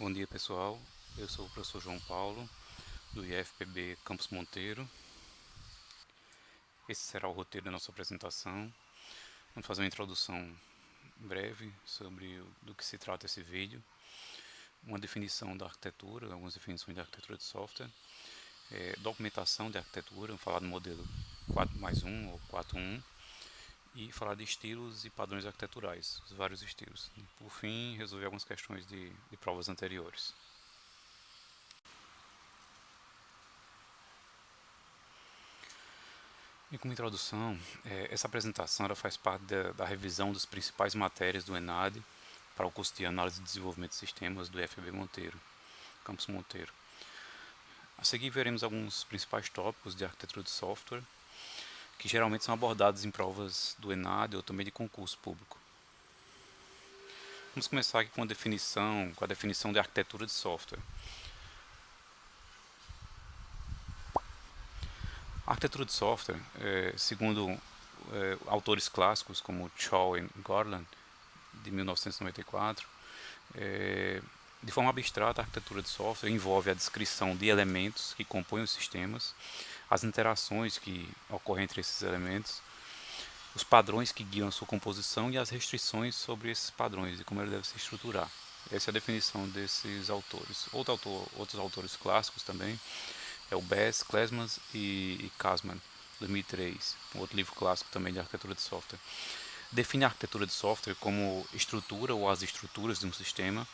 Bom dia, pessoal, eu sou o professor João Paulo do IFPB Campus Monteiro. Esse será o roteiro da nossa apresentação. Vamos fazer uma introdução breve sobre do que se trata esse vídeo, uma definição da arquitetura, algumas definições da arquitetura de software, documentação de arquitetura, vamos falar do modelo 4+1 ou 4.1 e falar de estilos e padrões arquiteturais, os vários estilos. E, por fim, resolver algumas questões de provas anteriores. E como introdução, essa apresentação ela faz parte da revisão das principais matérias do ENAD para o curso de Análise e Desenvolvimento de Sistemas do IFB Monteiro, Campus Monteiro. A seguir veremos alguns principais tópicos de arquitetura de software, que geralmente são abordados em provas do ENAD ou também de concurso público. Vamos começar aqui com a definição de arquitetura de software. A arquitetura de software, segundo autores clássicos como Shaw e Garland, de 1994, de forma abstrata, a arquitetura de software envolve a descrição de elementos que compõem os sistemas, as interações que ocorrem entre esses elementos, os padrões que guiam a sua composição e as restrições sobre esses padrões e como ele deve se estruturar. Essa é a definição desses autores. Outros autores clássicos também é o Bass, Klesman e Kasman, 2003, um outro livro clássico também de arquitetura de software. Define a arquitetura de software como estrutura ou as estruturas de um sistema,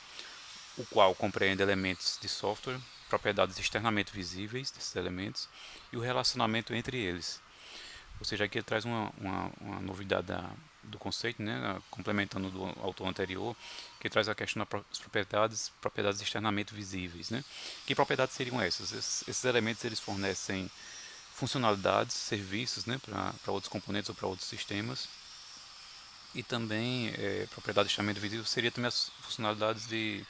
o qual compreende elementos de software, propriedades externamente visíveis desses elementos e o relacionamento entre eles. Ou seja, aqui ele traz uma novidade do conceito, né, complementando do autor anterior, que traz a questão das propriedades externamente visíveis. Né? Que propriedades seriam essas? Esses elementos eles fornecem funcionalidades, serviços, né, para outros componentes ou para outros sistemas. E também, propriedades externamente visíveis seria também as funcionalidades de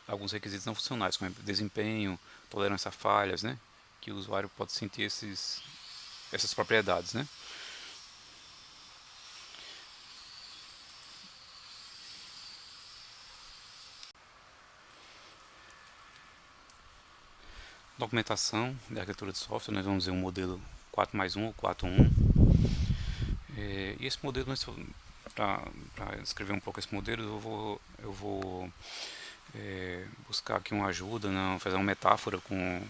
alguns requisitos não funcionais, como desempenho, tolerância a falhas, né, que o usuário pode sentir essas propriedades, né. Documentação de arquitetura de software, nós vamos ver um modelo 4+1 ou 4.1. E esse modelo, para descrever um pouco esse modelo, eu vou buscar aqui uma ajuda, fazer uma metáfora com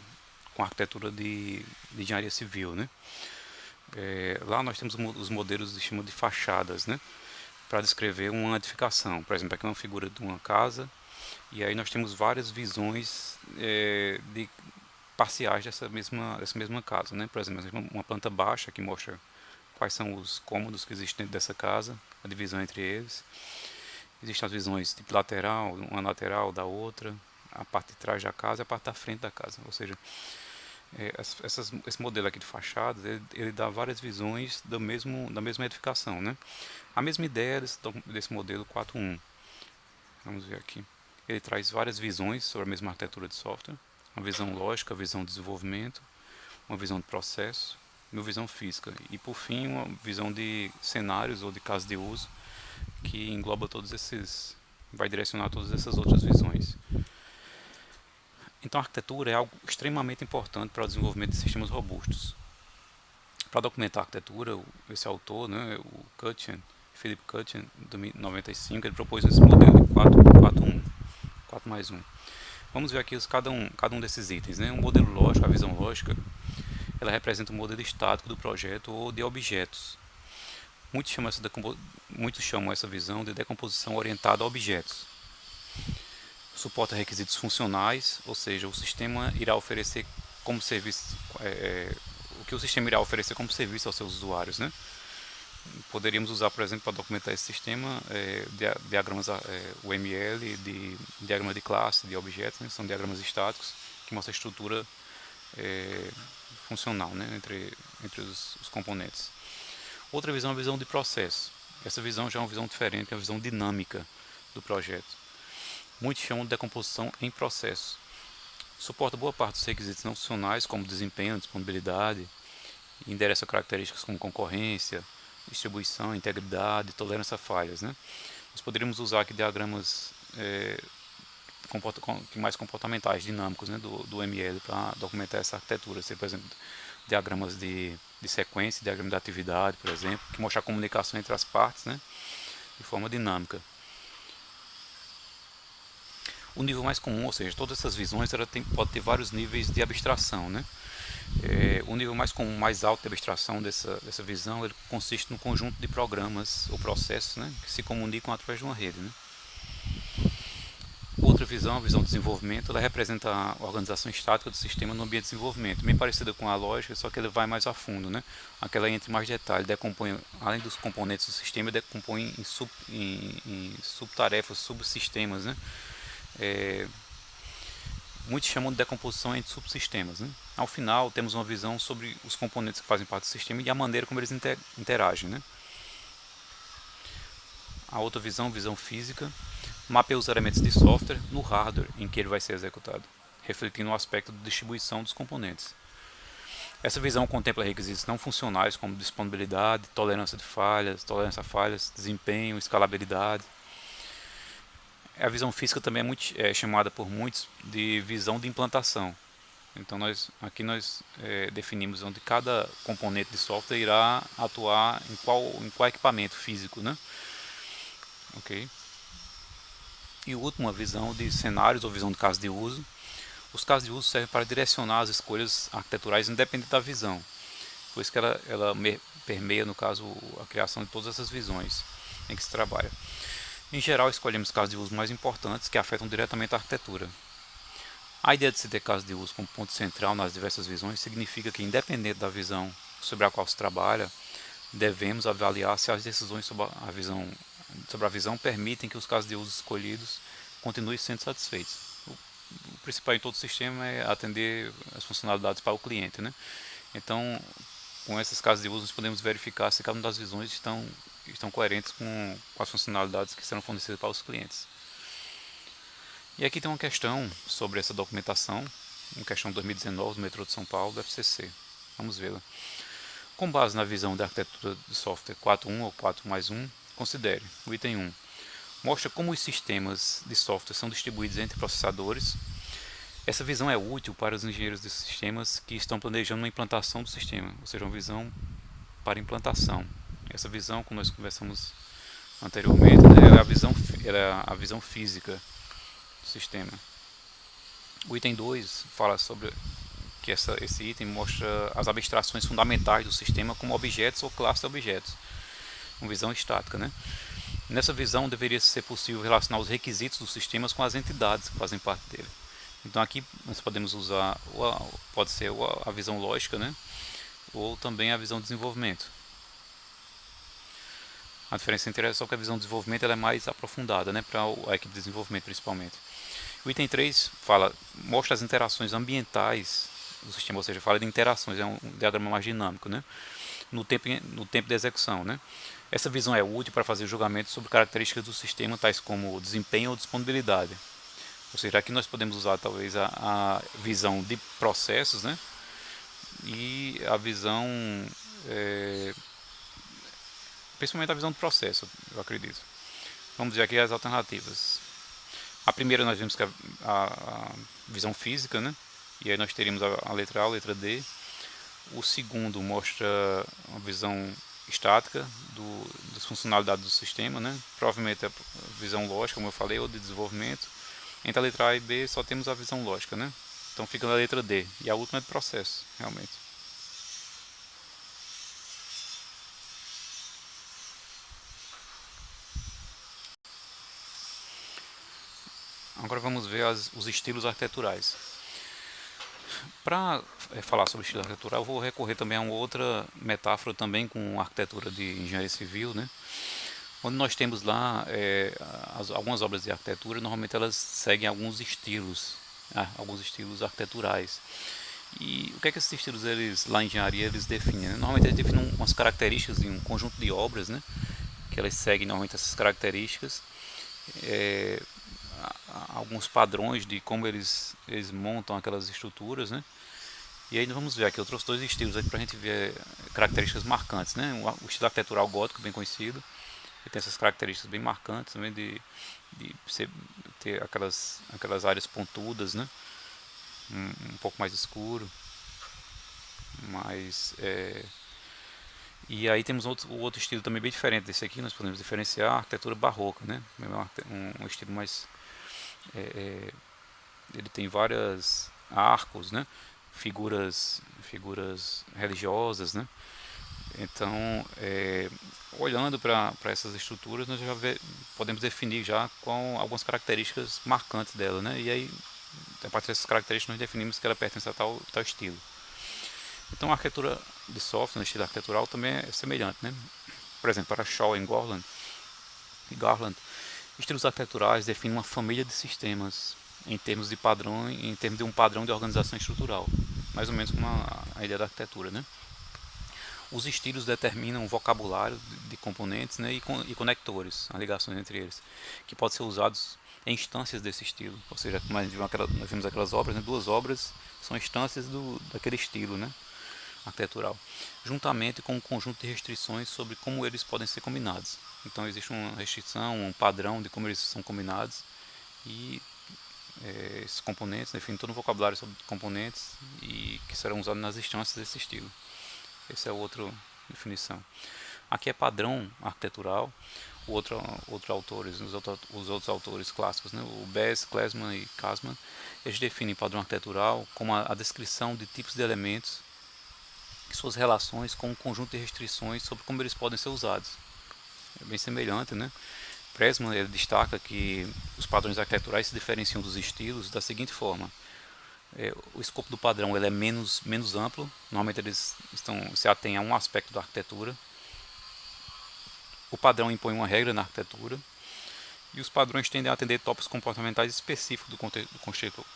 a arquitetura de engenharia civil. Né? Lá nós temos os modelos de estima de fachadas, né? Para descrever uma edificação. Por exemplo, aqui é uma figura de uma casa, e aí nós temos várias visões de parciais dessa mesma casa, né? Por exemplo, uma planta baixa que mostra quais são os cômodos que existem dentro dessa casa, a divisão entre eles. Existem as visões tipo lateral, uma lateral da outra, a parte de trás da casa e a parte da frente da casa. Ou seja, esse modelo aqui de fachadas, ele dá várias visões da mesma edificação, né? A mesma ideia desse modelo 4.1. Vamos ver aqui. Ele traz várias visões sobre a mesma arquitetura de software. Uma visão lógica, uma visão de desenvolvimento, uma visão de processo e uma visão física. E, por fim, uma visão de cenários ou de casos de uso que engloba vai direcionar todas essas outras visões. Então, a arquitetura é algo extremamente importante para o desenvolvimento de sistemas robustos. Para documentar a arquitetura, esse autor, né, o Cutchin, Philip Cutchin, de 95, ele propôs esse modelo de 4+1. Vamos ver aqui cada um desses itens. Né? Um modelo lógico, a visão lógica, ela representa um modelo estático do projeto ou de objetos. Muitos chamam essa visão de decomposição orientada a objetos. Suporta requisitos funcionais, ou seja, o sistema irá oferecer como serviço, o que o sistema irá oferecer como serviço aos seus usuários. Né? Poderíamos usar, por exemplo, para documentar esse sistema, diagramas UML, diagrama de classe, de objetos, né? São diagramas estáticos que mostram a estrutura funcional, né? entre os componentes. Outra visão é a visão de processo. Essa visão já é uma visão diferente, é uma visão dinâmica do projeto. Muitos chamam de decomposição em processo. Suporta boa parte dos requisitos não funcionais, como desempenho, disponibilidade, e endereça características como concorrência, distribuição, integridade, tolerância a falhas. Né? Nós poderíamos usar aqui diagramas mais comportamentais, dinâmicos, né, do ML para documentar essa arquitetura. Você, por exemplo, diagramas de sequência, diagrama de atividade, por exemplo, que mostra a comunicação entre as partes, né, de forma dinâmica. O nível mais comum, ou seja, todas essas visões pode ter vários níveis de abstração, né? O nível mais comum, mais alto de abstração dessa visão, ele consiste no conjunto de programas ou processos, né, que se comunicam através de uma rede, né? Outra visão, a visão de desenvolvimento, ela representa a organização estática do sistema no ambiente de desenvolvimento, bem parecida com a lógica, só que ele vai mais a fundo, né? Aquela entra em mais detalhe, decompõe, além dos componentes do sistema, decompõe em subtarefas, subsistemas, né? Muitos chamam de decomposição entre subsistemas, né? Ao final, temos uma visão sobre os componentes que fazem parte do sistema e a maneira como eles interagem, né? A outra visão, visão física, mapeia os elementos de software no hardware em que ele vai ser executado, refletindo o aspecto de distribuição dos componentes. Essa visão contempla requisitos não funcionais como disponibilidade, tolerância a falhas, desempenho, escalabilidade. A visão física também é chamada por muitos de visão de implantação. Então aqui nós definimos onde cada componente de software irá atuar em qual equipamento físico, né? Ok. E o último, a visão de cenários ou visão de caso de uso. Os casos de uso servem para direcionar as escolhas arquiteturais independente da visão, por isso que ela permeia, no caso, a criação de todas essas visões em que se trabalha. Em geral, escolhemos casos de uso mais importantes que afetam diretamente a arquitetura. A ideia de se ter casos de uso como ponto central nas diversas visões significa que, independente da visão sobre a qual se trabalha, devemos avaliar se as decisões sobre a visão permitem que os casos de uso escolhidos continuem sendo satisfeitos. O principal em todo o sistema é atender as funcionalidades para o cliente, né? Então, com esses casos de uso, nós podemos verificar se cada uma das visões estão coerentes com as funcionalidades que serão fornecidas para os clientes. E aqui tem uma questão sobre essa documentação, uma questão de 2019 do metrô de São Paulo, do FCC. Vamos vê-la. Com base na visão da arquitetura de software 4.1 ou 4+1, considere o item 1. Mostra como os sistemas de software são distribuídos entre processadores. Essa visão é útil para os engenheiros de sistemas que estão planejando uma implantação do sistema, ou seja, uma visão para implantação. Essa visão, como nós conversamos anteriormente, né, era a visão física do sistema. O item 2 fala sobre que esse item mostra as abstrações fundamentais do sistema como objetos ou classes de objetos, uma visão estática, né? Nessa visão deveria ser possível relacionar os requisitos dos sistemas com as entidades que fazem parte dele. Então aqui nós podemos usar, pode ser a visão lógica, né? Ou também a visão de desenvolvimento. A diferença entre elas é só que a visão de desenvolvimento ela é mais aprofundada, né? Para a equipe de desenvolvimento principalmente. O item 3 mostra as interações ambientais do sistema, ou seja, fala de interações, é um diagrama mais dinâmico, né? No tempo de execução, né? Essa visão é útil para fazer julgamentos sobre características do sistema, tais como desempenho ou disponibilidade. Ou seja, aqui nós podemos usar talvez a visão de processos, né? E a visão, principalmente a visão de processo, eu acredito. Vamos ver aqui as alternativas. A primeira nós vimos que a visão física, né? E aí nós teríamos a letra A, a letra D. O segundo mostra uma visão estática das funcionalidades do sistema, né? Provavelmente a visão lógica, como eu falei, ou de desenvolvimento. Entre a letra A e B só temos a visão lógica, né? Então fica na letra D. E a última é de processo, realmente. Agora vamos ver os estilos arquiteturais. Para falar sobre estilo arquitetural, eu vou recorrer também a uma outra metáfora também com arquitetura de engenharia civil, né? Onde nós temos lá algumas obras de arquitetura, normalmente elas seguem alguns estilos arquiteturais. E o que é que esses estilos, lá em engenharia, eles definem? Né? Normalmente eles definem umas características de um conjunto de obras, né? Que elas seguem normalmente essas características. Alguns padrões de como eles montam aquelas estruturas, né? E aí vamos ver aqui, eu trouxe dois estilos para a gente ver características marcantes, né? O estilo arquitetural gótico, bem conhecido, Ele tem essas características bem marcantes também de ter aquelas áreas pontudas, né? Um pouco mais escuro, mas e aí temos o outro estilo também bem diferente desse aqui. Nós podemos diferenciar a arquitetura barroca, né? Um estilo mais ele tem vários arcos, né? Figuras religiosas, né? Então, olhando para essas estruturas, nós podemos definir já com algumas características marcantes dela, né? E aí, a partir dessas características, nós definimos que ela pertence a tal estilo. Então, a arquitetura de software, no estilo arquitetural, também é semelhante, né? Por exemplo, para Shaw e Garland, estilos arquiteturais definem uma família de sistemas em termos de padrão, em termos de um padrão de organização estrutural, mais ou menos como a ideia da arquitetura, né? Os estilos determinam o vocabulário de componentes, né, e conectores, as ligações entre eles, que podem ser usados em instâncias desse estilo. Ou seja, como nós vimos aquelas obras, né, duas obras são instâncias daquele estilo, né, arquitetural, juntamente com um conjunto de restrições sobre como eles podem ser combinados. Então existe uma restrição, um padrão de como eles são combinados e esses componentes definem todo um vocabulário sobre componentes e que serão usados nas instâncias desse estilo. Essa é outra definição. Aqui é padrão arquitetural. Os outros autores clássicos, né? O Bess, Klesman e Kasman, eles definem padrão arquitetural como a descrição de tipos de elementos e suas relações com um conjunto de restrições sobre como eles podem ser usados. É bem semelhante, né? Pressman ele destaca que os padrões arquiteturais se diferenciam dos estilos da seguinte forma: o escopo do padrão ele é menos amplo, normalmente eles se atêm a um aspecto da arquitetura. O padrão impõe uma regra na arquitetura e os padrões tendem a atender tópicos comportamentais específicos do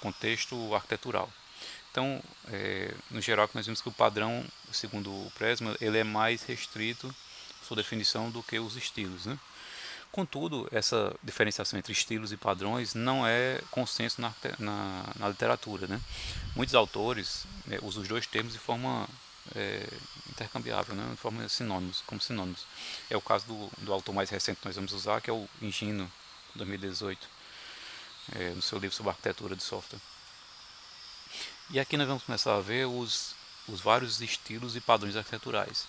contexto arquitetural. Então, no geral, nós vimos que o padrão, segundo o Pressman, ele é mais restrito, sua definição, do que os estilos, né? Contudo, essa diferenciação entre estilos e padrões não é consenso na literatura, né? Muitos autores usam os dois termos de forma intercambiável, né? De forma como sinônimos. É o caso do autor mais recente que nós vamos usar, que é o Engino, 2018, no seu livro sobre arquitetura de software. E aqui nós vamos começar a ver os vários estilos e padrões arquiteturais.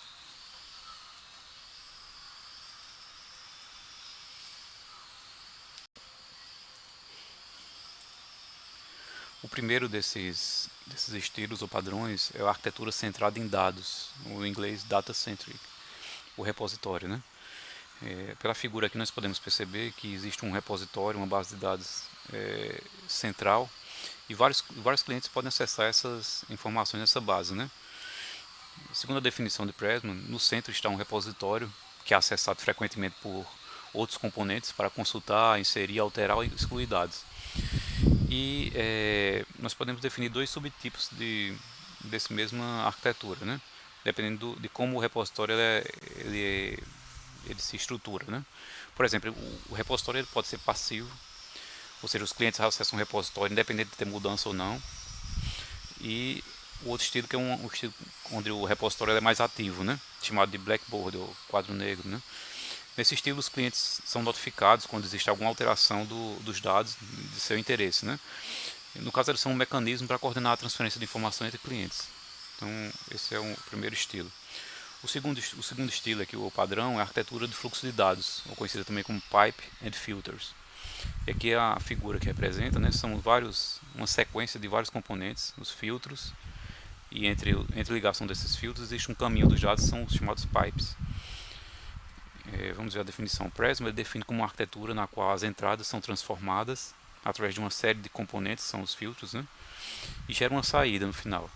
O primeiro desses estilos ou padrões é a arquitetura centrada em dados, o inglês data-centric, o repositório, né? Pela figura aqui nós podemos perceber que existe um repositório, uma base de dados central, e vários clientes podem acessar essas informações nessa base, né? Segundo a definição de Pressman, no centro está um repositório que é acessado frequentemente por outros componentes para consultar, inserir, alterar e excluir dados. E nós podemos definir dois subtipos desse mesma arquitetura, né? Dependendo de como o repositório ele se estrutura, né? Por exemplo, o repositório ele pode ser passivo, ou seja, os clientes acessam um repositório independente de ter mudança ou não. E o outro estilo que é um estilo onde o repositório é mais ativo, né? Chamado de blackboard ou quadro negro, né? Nesse estilo, os clientes são notificados quando existe alguma alteração dos dados de seu interesse, né? No caso, eles são um mecanismo para coordenar a transferência de informação entre clientes. Então, esse é o primeiro estilo. O segundo estilo aqui, o padrão, é a arquitetura de fluxo de dados, ou conhecida também como Pipe and Filters. E aqui é a figura que representa, né, são uma sequência de vários componentes, os filtros, e entre ligação desses filtros existe um caminho dos dados, são os chamados pipes. Vamos ver a definição. O Pressman ele define como uma arquitetura na qual as entradas são transformadas através de uma série de componentes, são os filtros, né, e gera uma saída no final.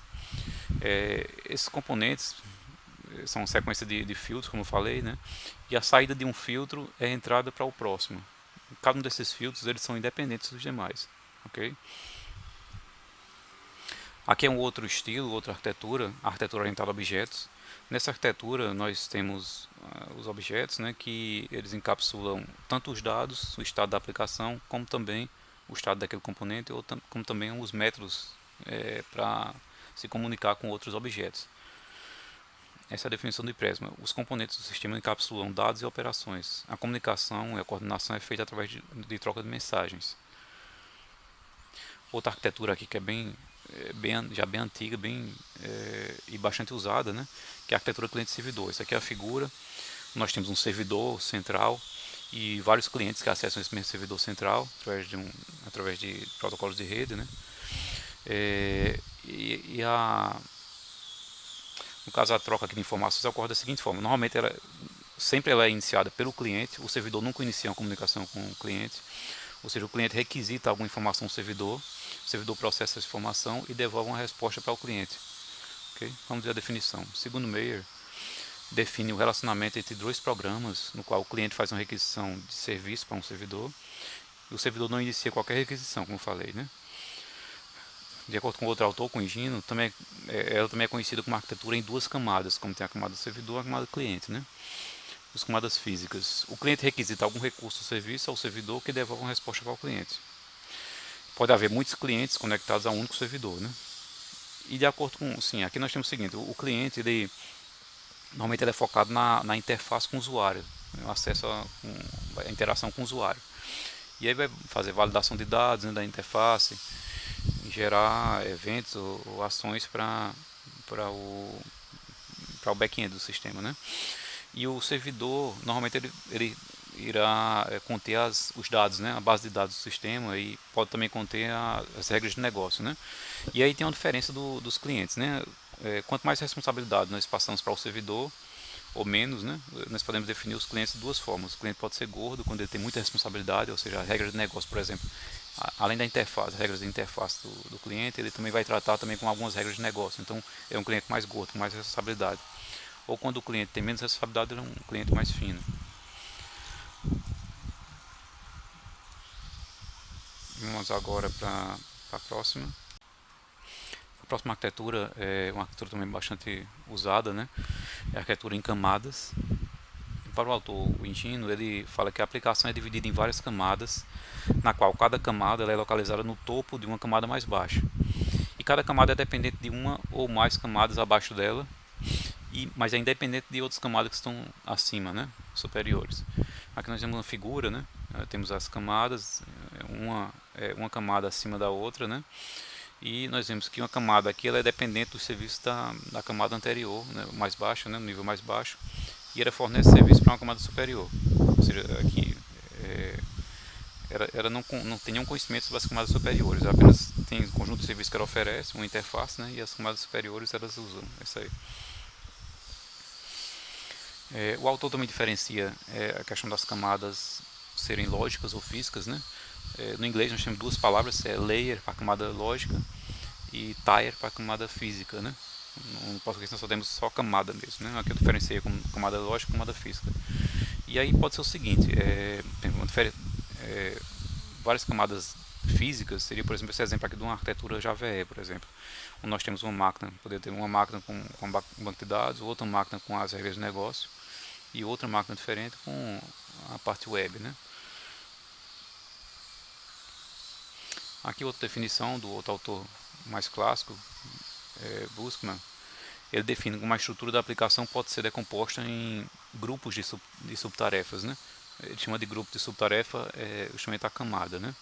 Esses componentes são uma sequência de filtros, como eu falei, né, e a saída de um filtro é a entrada para o próximo. Cada um desses filtros eles são independentes dos demais, ok? Aqui é um outro estilo, outra arquitetura, a arquitetura orientada a objetos. Nessa arquitetura nós temos os objetos, né, que eles encapsulam tanto os dados, o estado da aplicação, como também o estado daquele componente, como também os métodos para se comunicar com outros objetos. Essa é a definição do Prisma. Os componentes do sistema encapsulam dados e operações. A comunicação e a coordenação é feita através de troca de mensagens. Outra arquitetura aqui que é já bem antiga, e bastante usada, né? Que é a arquitetura cliente-servidor. Essa aqui é a figura. Nós temos um servidor central e vários clientes que acessam esse mesmo servidor central através de protocolos de rede, né? É, e a No caso, a troca aqui de informações ocorre da seguinte forma: normalmente sempre ela é iniciada pelo cliente, o servidor nunca inicia uma comunicação com o cliente, ou seja, o cliente requisita alguma informação no servidor, o servidor processa essa informação e devolve uma resposta para o cliente. Okay? Vamos ver a definição. Segundo Meyer, define o relacionamento entre dois programas, no qual o cliente faz uma requisição de serviço para um servidor, e o servidor não inicia qualquer requisição, como eu falei, né? De acordo com outro autor, com Higino, ela também é conhecida como arquitetura em duas camadas, como tem a camada do servidor e a camada do cliente, né? As camadas físicas. O cliente requisita algum recurso do serviço ao servidor que devolve uma resposta para o cliente. Pode haver muitos clientes conectados a um único servidor, né? E de acordo com, sim, aqui nós temos o seguinte: o cliente, normalmente ele é focado na interface com o usuário, né? O acesso a interação com o usuário. E aí vai fazer validação de dados, né, da interface, gerar eventos ou ações para o back-end do sistema, né? E o servidor, normalmente ele irá conter os dados, né? A base de dados do sistema, e pode também conter as regras de negócio, né? E aí tem uma diferença dos clientes, né? Quanto mais responsabilidade nós passamos para o servidor, ou menos, né? Nós podemos definir os clientes de duas formas. O cliente pode ser gordo quando ele tem muita responsabilidade, ou seja, a regra de negócio, por exemplo, além da interface, regras de interface do cliente, ele também vai tratar também com algumas regras de negócio. Então, é um cliente mais gordo, com mais responsabilidade. Ou quando o cliente tem menos responsabilidade, ele é um cliente mais fino. Vamos agora para a próxima. A próxima arquitetura é uma arquitetura também bastante usada, né? É a arquitetura em camadas. Para o autor, o Higino, ele fala que a aplicação é dividida em várias camadas, na qual cada camada ela é localizada no topo de uma camada mais baixa. E cada camada é dependente de uma ou mais camadas abaixo dela, mas é independente de outras camadas que estão acima, né, superiores. Aqui nós temos uma figura, né, temos as camadas, uma camada acima da outra, né, e nós vemos que uma camada aqui ela é dependente do serviço da camada anterior, né, mais baixa, né, no nível mais baixo, e ela fornece serviço para uma camada superior. Ou seja, aqui ela não tem nenhum conhecimento sobre as camadas superiores, ela apenas tem um conjunto de serviços que ela oferece, uma interface, né, e as camadas superiores elas usam essa aí. O autor também diferencia a questão das camadas serem lógicas ou físicas, né? No inglês nós temos duas palavras, layer para a camada lógica e tier para a camada física, né? No português nós só temos só camada mesmo, né? Aqui eu diferenciei como camada lógica e camada física. E aí pode ser o seguinte, várias camadas físicas seria, por exemplo, esse exemplo aqui de uma arquitetura JVE, por exemplo. Onde nós temos uma máquina, poderia ter uma máquina com um banco de dados, outra máquina com as regras de negócio e outra máquina diferente com a parte web, né? Aqui outra definição do outro autor mais clássico, Buskman. Ele define como a estrutura da aplicação pode ser decomposta em grupos de subtarefas, né? Ele chama de grupo de subtarefa justamente a camada, né?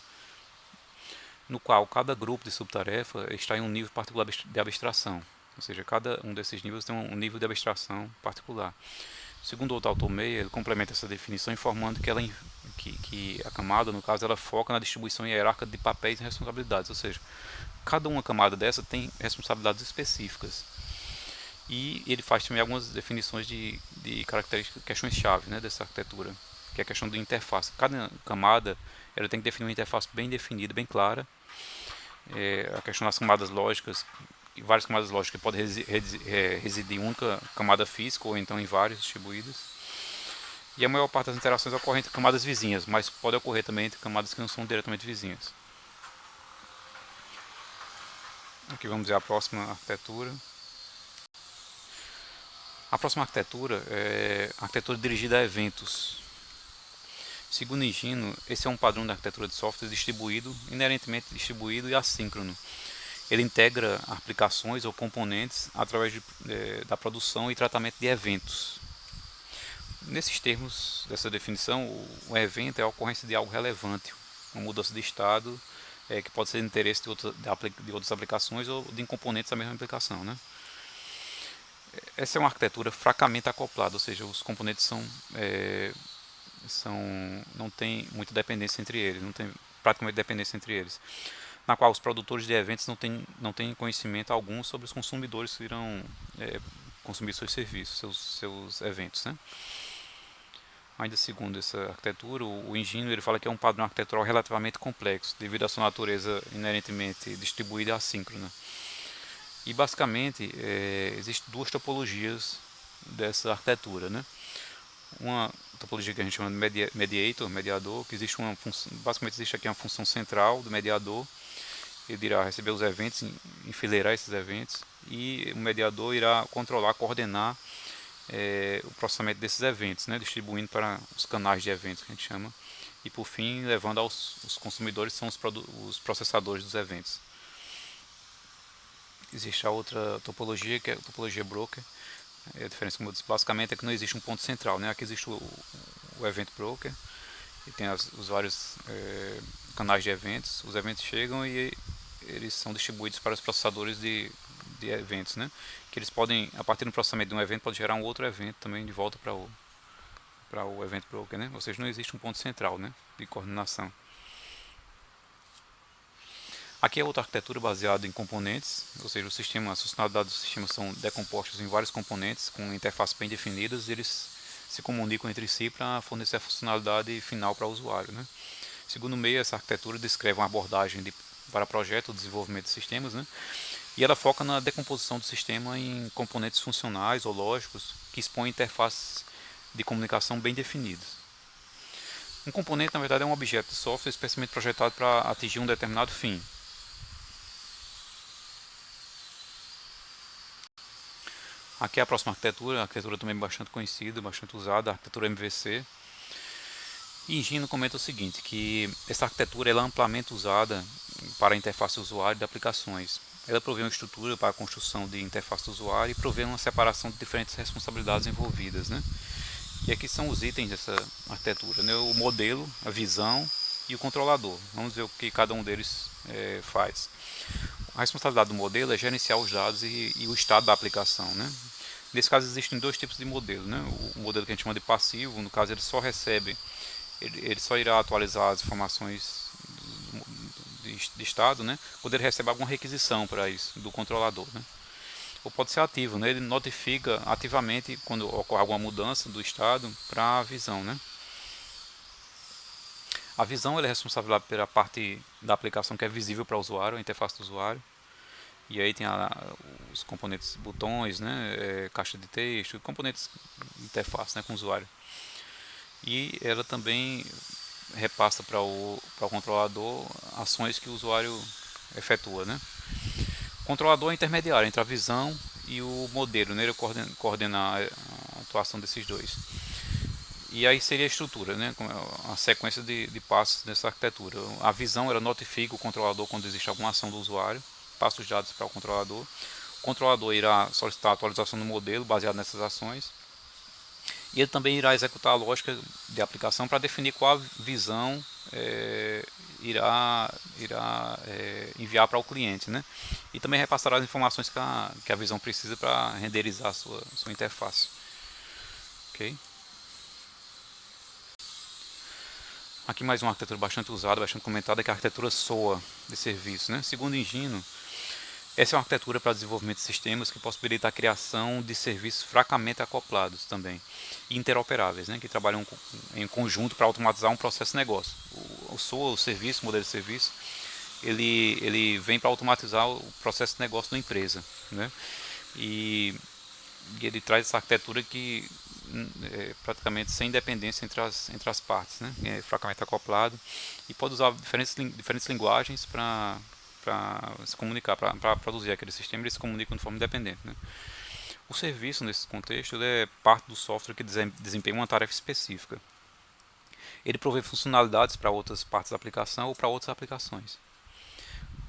No qual cada grupo de subtarefa está em um nível particular de abstração, ou seja, cada um desses níveis tem um nível de abstração particular. Segundo o autor Meyer, ele complementa essa definição informando que a camada, no caso, ela foca na distribuição hierárquica de papéis e responsabilidades, ou seja, cada uma camada dessa tem responsabilidades específicas. E ele faz também algumas definições de características, questões-chave, né, dessa arquitetura, que é a questão da interface. Cada camada ela tem que definir uma interface bem definida, bem clara. A questão das camadas lógicas, várias camadas lógicas podem residir em uma única camada física ou então em várias distribuídas. E a maior parte das interações ocorre entre camadas vizinhas, mas pode ocorrer também entre camadas que não são diretamente vizinhas. Aqui vamos ver a próxima arquitetura. A próxima arquitetura é a arquitetura dirigida a eventos. Segundo Higino, esse é um padrão da arquitetura de software distribuído, inerentemente distribuído e assíncrono. Ele integra aplicações ou componentes através da produção e tratamento de eventos. Nesses termos dessa definição, o evento é a ocorrência de algo relevante, uma mudança de estado que pode ser de interesse de outras aplicações ou de componentes da mesma aplicação, né? Essa é uma arquitetura fracamente acoplada, ou seja, os componentes não tem muita dependência entre eles, não tem praticamente dependência entre eles, na qual os produtores de eventos não têm conhecimento algum sobre os consumidores que irão consumir seus serviços, seus eventos, né? Ainda segundo essa arquitetura, o engenho ele fala que é um padrão arquitetural relativamente complexo, devido à sua natureza inerentemente distribuída e assíncrona. E basicamente existem duas topologias dessa arquitetura, né? Uma topologia que a gente chama de mediador, que existe basicamente existe aqui uma função central do mediador. Ele irá receber os eventos, enfileirar esses eventos, e o mediador irá controlar, coordenar o processamento desses eventos, né, distribuindo para os canais de eventos que a gente chama, e por fim levando os consumidores, que são os processadores dos eventos. Existe a outra topologia, que é a topologia broker. A diferença, como eu disse, basicamente é que não existe um ponto central, né? Aqui existe o event broker, e tem os vários canais de eventos. Os eventos chegam e eles são distribuídos para os processadores de eventos, né? Que eles podem, a partir do processamento de um evento, pode gerar um outro evento também de volta para o event broker, né? Ou seja, não existe um ponto central, né, de coordenação. Aqui é outra arquitetura baseada em componentes, ou seja, as funcionalidades do sistema são decompostas em vários componentes com interfaces bem definidas e eles se comunicam entre si para fornecer a funcionalidade final para o usuário, né? Segundo meio, essa arquitetura descreve uma abordagem para projeto de desenvolvimento de sistemas, né? E ela foca na decomposição do sistema em componentes funcionais ou lógicos que expõem interfaces de comunicação bem definidas. Um componente, na verdade, é um objeto de software especialmente projetado para atingir um determinado fim. Aqui é a próxima arquitetura, a arquitetura também bastante conhecida, bastante usada, a arquitetura MVC. E Gino comenta o seguinte, que essa arquitetura é amplamente usada para a interface do usuário de aplicações. Ela provê uma estrutura para a construção de interface do usuário e provê uma separação de diferentes responsabilidades envolvidas, né? E aqui são os itens dessa arquitetura, né? O modelo, a visão e o controlador. Vamos ver o que cada um deles faz. A responsabilidade do modelo é gerenciar os dados e o estado da aplicação, né? Nesse caso existem dois tipos de modelo, né? O modelo que a gente chama de passivo, no caso ele só recebe, ele só irá atualizar as informações de estado, né, quando ele recebe alguma requisição para isso do controlador, né? Ou pode ser ativo, né? Ele notifica ativamente quando ocorre alguma mudança do estado para a visão, né? A visão ele é responsável pela parte da aplicação que é visível para o usuário, a interface do usuário. E aí tem os componentes botões, né, caixa de texto, componentes de interface, né, com o usuário. E ela também repassa para o controlador ações que o usuário efetua, né? O controlador é intermediário entre a visão e o modelo, né? Ele coordena a atuação desses dois. E aí seria a estrutura, né? A sequência de passos dessa arquitetura. A visão ela notifica o controlador quando existe alguma ação do usuário, passa os dados para o controlador. O controlador irá solicitar a atualização do modelo baseado nessas ações. E ele também irá executar a lógica de aplicação para definir qual visão irá enviar para o cliente, né? E também repassará as informações que a visão precisa para renderizar a sua interface. Ok? Aqui mais uma arquitetura bastante usada, bastante comentada, que é a arquitetura SOA de serviço, né? Segundo Engino, essa é uma arquitetura para desenvolvimento de sistemas que possibilita a criação de serviços fracamente acoplados também, e interoperáveis, né, que trabalham em conjunto para automatizar um processo de negócio. O SOA, o serviço, o modelo de serviço, ele vem para automatizar o processo de negócio da empresa, né? E ele traz essa arquitetura que é praticamente sem dependência entre as partes, né? É fracamente acoplado e pode usar diferentes linguagens para se comunicar, para produzir aquele sistema. Eles se comunicam de forma independente, né? O serviço, nesse contexto, ele é parte do software que desempenha uma tarefa específica. Ele provê funcionalidades para outras partes da aplicação ou para outras aplicações.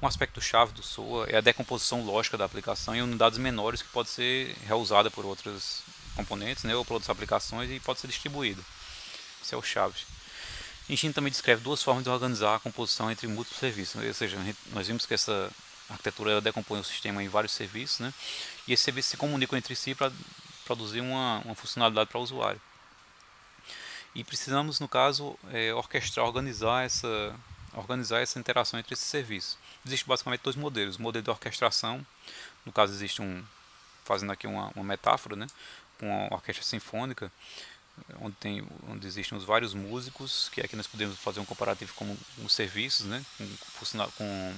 Um aspecto chave do SOA é a decomposição lógica da aplicação em unidades menores que pode ser reusada por outros componentes, né, ou por outras aplicações e pode ser distribuída. Esse é o chave. Engine também descreve duas formas de organizar a composição entre múltiplos serviços, ou seja, nós vimos que essa arquitetura ela decompõe o sistema em vários serviços, né, e esses serviços se comunicam entre si para produzir uma funcionalidade para o usuário. E precisamos, no caso, orquestrar, organizar essa interação entre esses serviços. Existem basicamente dois modelos. O modelo de orquestração, no caso existe fazendo aqui uma metáfora, né, com uma orquestra sinfônica, onde existem os vários músicos, que aqui nós podemos fazer um comparativo com os serviços, né, com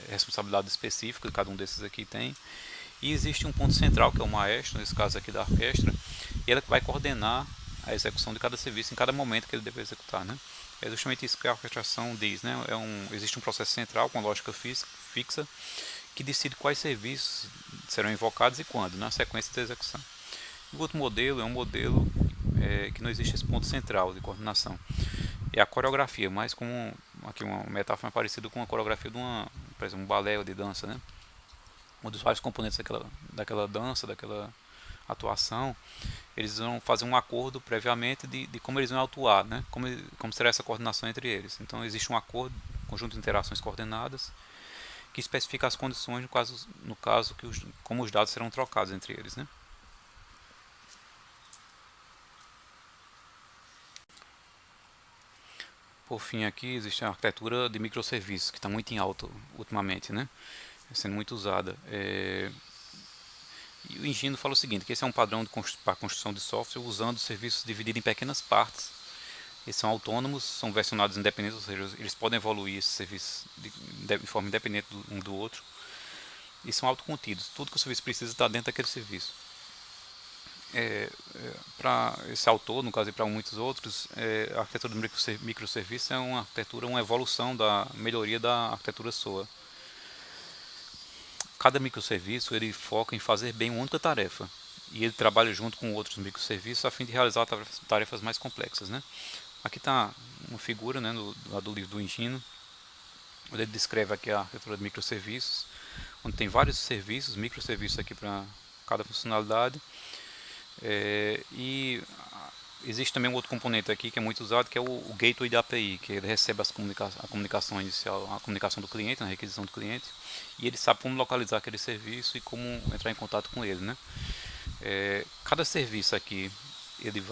responsabilidade específica que cada um desses aqui tem. E existe um ponto central, que é o maestro, nesse caso aqui da orquestra, e ela vai coordenar a execução de cada serviço em cada momento que ele deve executar, né? É justamente isso que a orquestração diz, né? Existe um processo central com lógica fixa que decide quais serviços serão invocados e quando, na sequência de execução. O outro modelo é um modelo que não existe esse ponto central de coordenação. É a coreografia, mais como aqui uma metáfora parecida com a coreografia por exemplo, um balé de dança, né? Um dos vários componentes daquela dança, daquela atuação, eles vão fazer um acordo previamente de como eles vão atuar, né? Como será essa coordenação entre eles. Então existe um acordo, um conjunto de interações coordenadas, que especifica as condições no caso como os dados serão trocados entre eles, né? Por fim aqui existe a arquitetura de microserviços, que está muito em alta ultimamente, né? Sendo muito usada. E o Engino fala o seguinte, que esse é um padrão para a construção de software usando serviços divididos em pequenas partes. Eles são autônomos, são versionados independentes, ou seja, eles podem evoluir esses serviços de forma independente um do outro. E são autocontidos. Tudo que o serviço precisa está dentro daquele serviço. Para esse autor, no caso e para muitos outros, a arquitetura do microserviço é uma arquitetura, uma evolução da melhoria da arquitetura SOA. Cada microserviço ele foca em fazer bem uma única tarefa e ele trabalha junto com outros microserviços a fim de realizar tarefas mais complexas, né? Aqui está uma figura, né, do livro do Engino, onde ele descreve aqui a arquitetura de microserviços, onde tem vários serviços, microserviços aqui para cada funcionalidade. E existe também um outro componente aqui que é muito usado, que é o gateway da API, que ele recebe a comunicação inicial, a comunicação do cliente, a requisição do cliente, e ele sabe como localizar aquele serviço e como entrar em contato com ele, né? Cada serviço aqui ele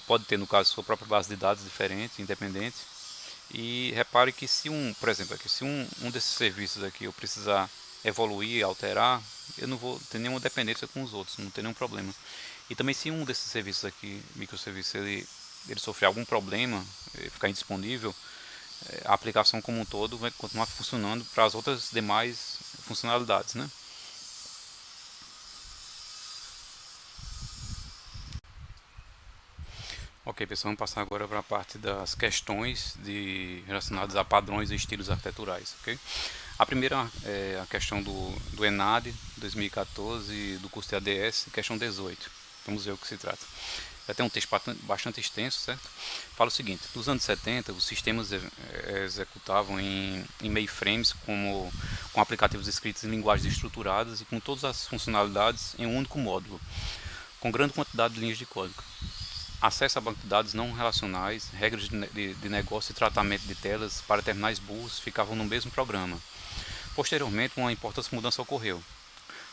pode ter no caso sua própria base de dados diferente, independente. E repare que por exemplo, aqui, se um desses serviços aqui eu precisar evoluir, alterar, eu não vou ter nenhuma dependência com os outros, não tem nenhum problema. E também se um desses serviços aqui, microserviço, ele sofrer algum problema, ficar indisponível, a aplicação como um todo vai continuar funcionando para as outras demais funcionalidades, né? Ok, pessoal, vamos passar agora para a parte das questões relacionadas a padrões e estilos arquiteturais, ok? A primeira é a questão do ENAD 2014 do curso de ADS, questão 18. Vamos ver o que se trata. Já tem um texto bastante extenso, certo? Fala o seguinte: nos anos 70, os sistemas executavam em mainframes com aplicativos escritos em linguagens estruturadas e com todas as funcionalidades em um único módulo, com grande quantidade de linhas de código. Acesso a banco de dados não relacionais, regras de negócio e tratamento de telas para terminais burros ficavam no mesmo programa. Posteriormente, uma importante mudança ocorreu: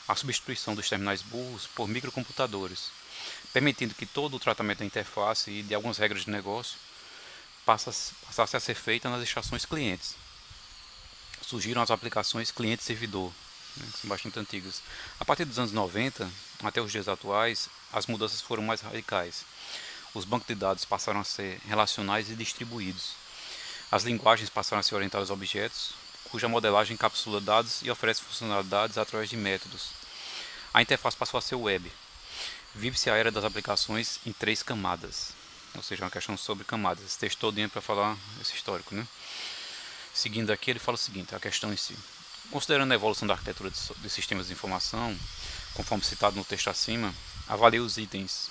a substituição dos terminais burros por microcomputadores, permitindo que todo o tratamento da interface e de algumas regras de negócio passasse a ser feita nas estações clientes. Surgiram as aplicações cliente-servidor, né, que são bastante antigas. A partir dos anos 90 até os dias atuais, as mudanças foram mais radicais. Os bancos de dados passaram a ser relacionais e distribuídos. As linguagens passaram a ser orientadas a objetos, cuja modelagem encapsula dados e oferece funcionalidades através de métodos. A interface passou a ser web. Vive-se a era das aplicações em 3 camadas. Ou seja, uma questão sobre camadas. Esse texto todo é para falar esse histórico, né? Seguindo aqui, ele fala o seguinte, a questão em si. Considerando a evolução da arquitetura de sistemas de informação, conforme citado no texto acima, avalie os itens.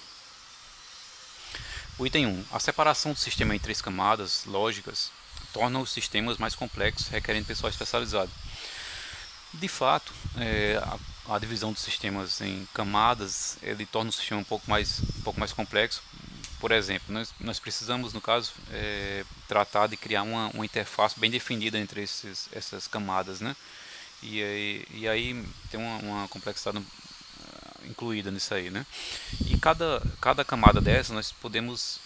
O item 1. A separação do sistema em 3 camadas lógicas torna os sistemas mais complexos, requerendo pessoal especializado. De fato, a divisão dos sistemas em camadas ele torna o sistema um pouco mais complexo. Por exemplo, nós precisamos, no caso, tratar de criar uma interface bem definida entre essas camadas, né? E aí tem uma complexidade incluída nisso aí, né? E cada camada dessa nós podemos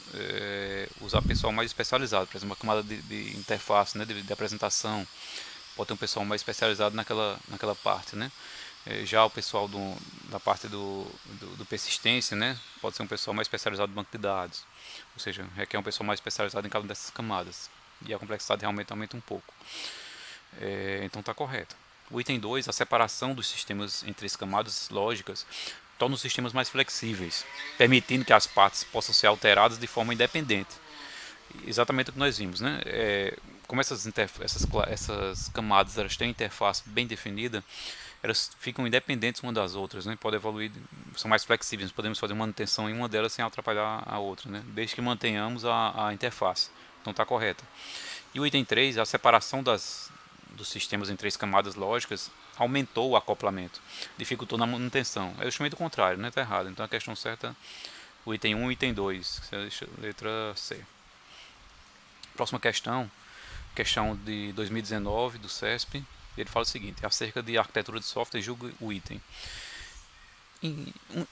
usar pessoal mais especializado, por exemplo, uma camada de interface, né, de apresentação, pode ter um pessoal mais especializado naquela parte, né? Já o pessoal da parte do persistência, né, pode ser um pessoal mais especializado no banco de dados, ou seja, requer um pessoal mais especializado em cada uma dessas camadas, e a complexidade realmente aumenta um pouco. Então está correto. O item 2, a separação dos sistemas entre as camadas lógicas, torna os sistemas mais flexíveis, permitindo que as partes possam ser alteradas de forma independente. Exatamente o que nós vimos, né? Como essas camadas elas têm interface bem definida, elas ficam independentes uma das outras, né? Podem evoluir, são mais flexíveis, podemos fazer manutenção em uma delas sem atrapalhar a outra, né? Desde que mantenhamos a interface. Então está correta. E o item 3, a separação dos sistemas em três camadas lógicas aumentou o acoplamento, dificultou na manutenção. É justamente o contrário, né? Está errado. Então a questão certa, o item 1 e o item 2, letra C. Próxima questão de 2019 do CESP, ele fala o seguinte: acerca de arquitetura de software, julgue o item.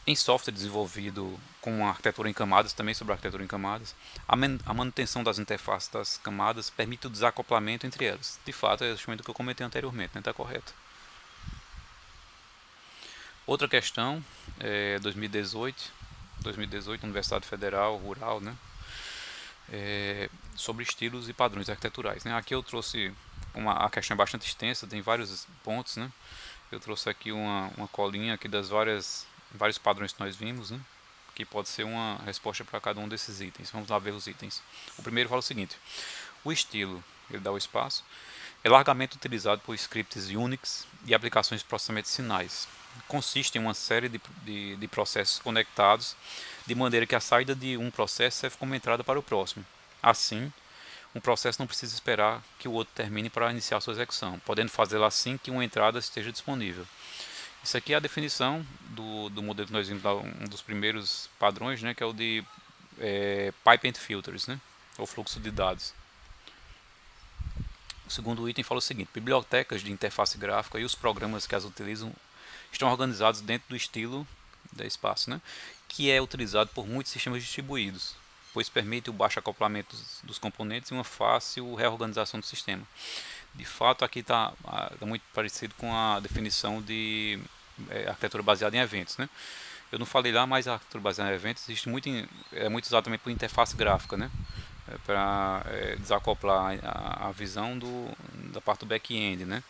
Em software desenvolvido com uma arquitetura em camadas, também sobre a arquitetura em camadas, a manutenção das interfaces das camadas permite o desacoplamento entre elas. De fato, é justamente o que eu comentei anteriormente, está correto. Outra questão, 2018, Universidade Federal Rural, né? Sobre estilos e padrões arquiteturais, né? Aqui eu trouxe a questão é bastante extensa, tem vários pontos, né? Eu trouxe aqui uma colinha aqui vários padrões que nós vimos, né? Que pode ser uma resposta para cada um desses itens. Vamos lá ver os itens. O primeiro fala o seguinte: o estilo, ele dá o espaço, é largamente utilizado por scripts Unix e aplicações de processamento de sinais. Consiste em uma série de processos conectados de maneira que a saída de um processo serve como entrada para o próximo. Assim, um processo não precisa esperar que o outro termine para iniciar sua execução, podendo fazê-lo assim que uma entrada esteja disponível. Isso aqui é a definição do modelo que nós vimos lá, um dos primeiros padrões, né, que é o de Pipe and Filters, né, ou fluxo de dados. O segundo item fala o seguinte: bibliotecas de interface gráfica e os programas que as utilizam estão organizados dentro do estilo da espaço, né, que é utilizado por muitos sistemas distribuídos, pois permite o baixo acoplamento dos componentes e uma fácil reorganização do sistema. De fato, aqui está muito parecido com a definição de arquitetura baseada em eventos, né? Eu não falei lá, mas a arquitetura baseada em eventos existe muito exatamente por interface gráfica, né? Para desacoplar a visão da parte do back-end, né?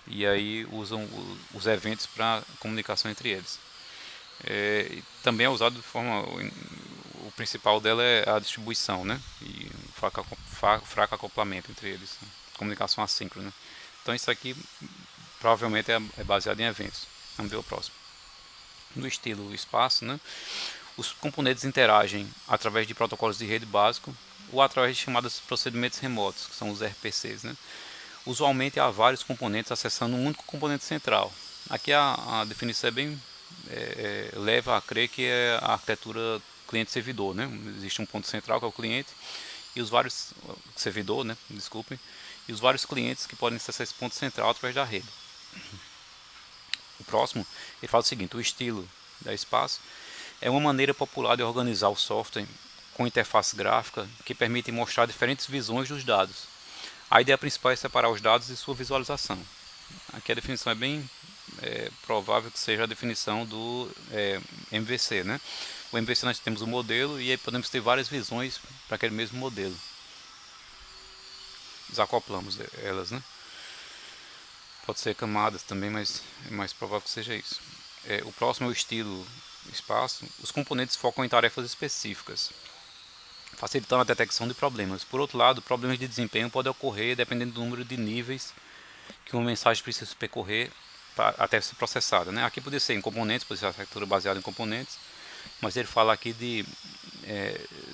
E aí usam os eventos para comunicação entre eles. Também é usado de forma, o principal dela é a distribuição, né? E fraco acoplamento entre eles, né? Comunicação assíncrona. Então isso aqui provavelmente é baseado em eventos. Vamos ver o próximo. No estilo espaço, né? Os componentes interagem através de protocolos de rede básico ou através de chamados procedimentos remotos, que são os RPCs, né? Usualmente há vários componentes acessando um único componente central. Aqui a definição é bem leva a crer que é a arquitetura cliente-servidor, né? Existe um ponto central que é o cliente e os vários servidor, né? Desculpem, e os vários clientes que podem acessar esse ponto central através da rede. O próximo, ele fala o seguinte: o estilo da espaço é uma maneira popular de organizar o software com interface gráfica que permite mostrar diferentes visões dos dados. A ideia principal é separar os dados e sua visualização. Aqui a definição é bem provável que seja a definição do MVC, né? O MVC nós temos um modelo e aí podemos ter várias visões para aquele mesmo modelo. Desacoplamos elas, né? Pode ser camadas também, mas é mais provável que seja isso. O próximo é o estilo espaço. Os componentes focam em tarefas específicas, facilitando a detecção de problemas. Por outro lado, problemas de desempenho podem ocorrer dependendo do número de níveis que uma mensagem precisa percorrer até ser processada, né? Aqui poderia ser em componentes, pode ser arquitetura baseada em componentes, mas ele fala aqui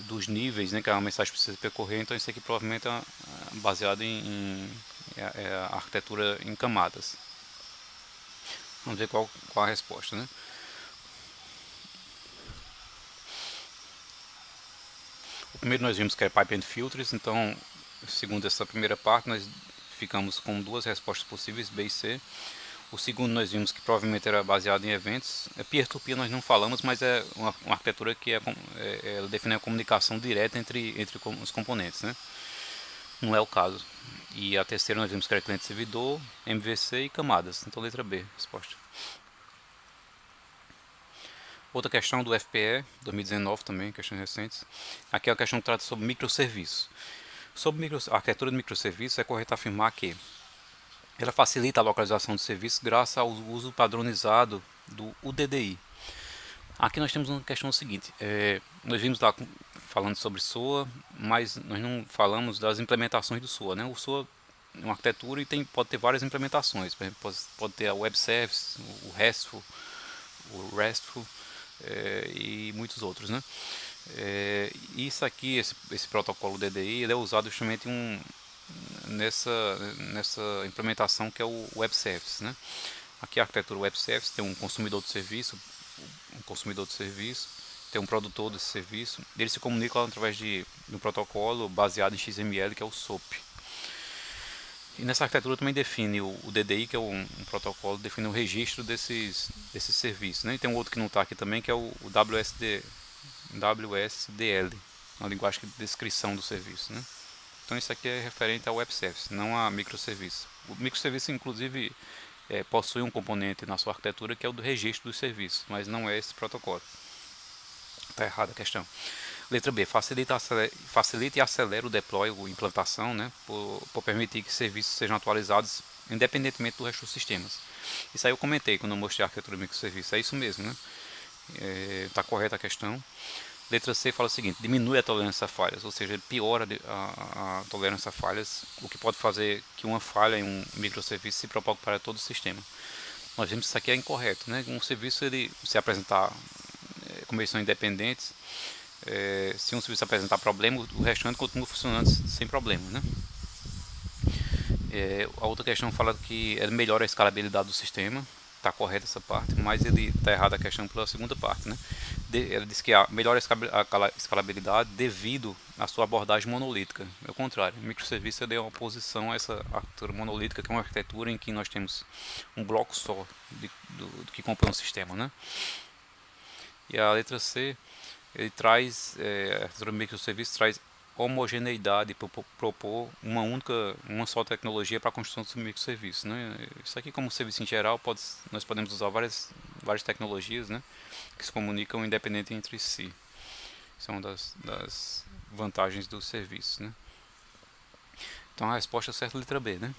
dos níveis, né, que a mensagem precisa percorrer, então isso aqui provavelmente é baseado em arquitetura em camadas. Vamos ver qual a resposta, né? O primeiro nós vimos que é Pipe and Filters, então, segundo essa primeira parte, nós ficamos com duas respostas possíveis, B e C. O segundo nós vimos que provavelmente era baseado em eventos. Peer-to-peer nós não falamos, mas é uma arquitetura que ela define a comunicação direta entre os componentes, né? Não é o caso. E a terceira nós vimos que era cliente-servidor, MVC e camadas. Então letra B, resposta. Outra questão do FPE, 2019 também, questões recentes. Aqui é a questão que trata sobre microserviços. Sobre a arquitetura de microserviços, é correto afirmar que ela facilita a localização de serviços graças ao uso padronizado do UDDI. Aqui nós temos uma questão seguinte, nós vimos lá falando sobre SOA, mas nós não falamos das implementações do SOA, né? O SOA é uma arquitetura e pode ter várias implementações, por exemplo, pode ter a Web Service, o RESTful e muitos outros, né? Isso aqui, esse protocolo DDI, ele é usado justamente nessa implementação que é o Web Service, né? Aqui a arquitetura Web Service tem um consumidor de serviço, tem um produtor desse serviço, eles se comunicam através de um protocolo baseado em XML, que é o SOAP. E nessa arquitetura também define o DDI, que é um protocolo, define o registro desses serviços, né? E tem um outro que não está aqui também, que é o WSDL, uma linguagem de descrição do serviço, né? Então isso aqui é referente ao Web Service, não a microserviço. O microserviço, inclusive, possui um componente na sua arquitetura que é o do registro dos serviços, mas não é esse protocolo. Está errada a questão. Letra B, facilita e acelera o deploy, a implantação, né, por permitir que serviços sejam atualizados independentemente do resto dos sistemas. Isso aí eu comentei quando eu mostrei a arquitetura do microserviço, é isso mesmo, né? Está correta a questão. Letra C fala o seguinte, diminui a tolerância a falhas, ou seja, ele piora a tolerância a falhas, o que pode fazer que uma falha em um microserviço se propague para todo o sistema. Nós vemos que isso aqui é incorreto, né? Um serviço, ele se apresentar como eles são independentes, se um serviço apresentar problema, o restante continua funcionando sem problema, né? A outra questão fala que ele melhora a escalabilidade do sistema, está correta essa parte, mas ele está errado a questão pela segunda parte, né? Ela diz que melhora a escalabilidade devido à sua abordagem monolítica. É o contrário, o microserviço é uma oposição a essa arquitetura monolítica, que é uma arquitetura em que nós temos um bloco só do que compõe um sistema, né? E a letra C, ele traz, a arquitetura do microserviço traz homogeneidade, propor uma só tecnologia para a construção do microserviço, né? Isso aqui, como serviço em geral, nós podemos usar várias tecnologias, né, que se comunicam independente entre si. Isso é uma das vantagens do serviço, né? Então a resposta certa é a letra B, né?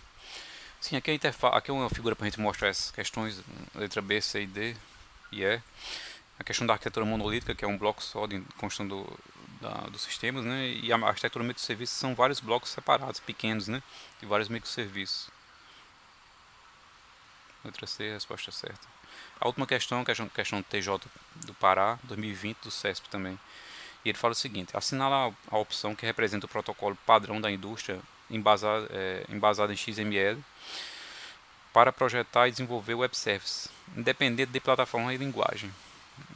Sim, aqui aqui é uma figura para a gente mostrar essas questões, letra B, C e D e E. A questão da arquitetura monolítica, que é um bloco só de construção dos sistemas, né? E a arquitetura microserviços são vários blocos separados, pequenos, né? De vários microserviços. Letra C, a resposta certa. A última questão do TJ do Pará, 2020, do CESP também. E ele fala o seguinte, assinala a opção que representa o protocolo padrão da indústria embasado em XML para projetar e desenvolver web services, independente de plataforma e linguagem.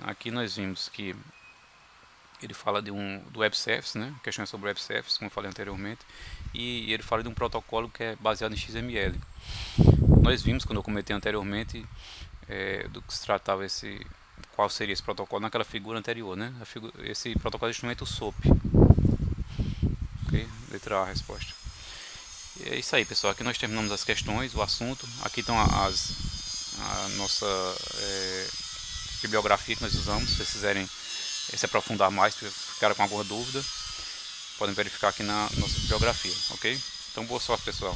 Aqui nós vimos que ele fala do Web Service, né? A questão é sobre Web Service, como eu falei anteriormente, e ele fala de um protocolo que é baseado em XML. Nós vimos, quando eu comentei anteriormente, do que se tratava qual seria esse protocolo naquela figura anterior, né? Esse protocolo é justamente o SOAP. Ok? Letra A, a resposta. E é isso aí, pessoal. Aqui nós terminamos as questões, o assunto. Aqui estão a nossa bibliografia que nós usamos. Se vocês quiserem se aprofundar mais, ficaram com alguma dúvida, podem verificar aqui na nossa bibliografia, ok? Então boa sorte, pessoal.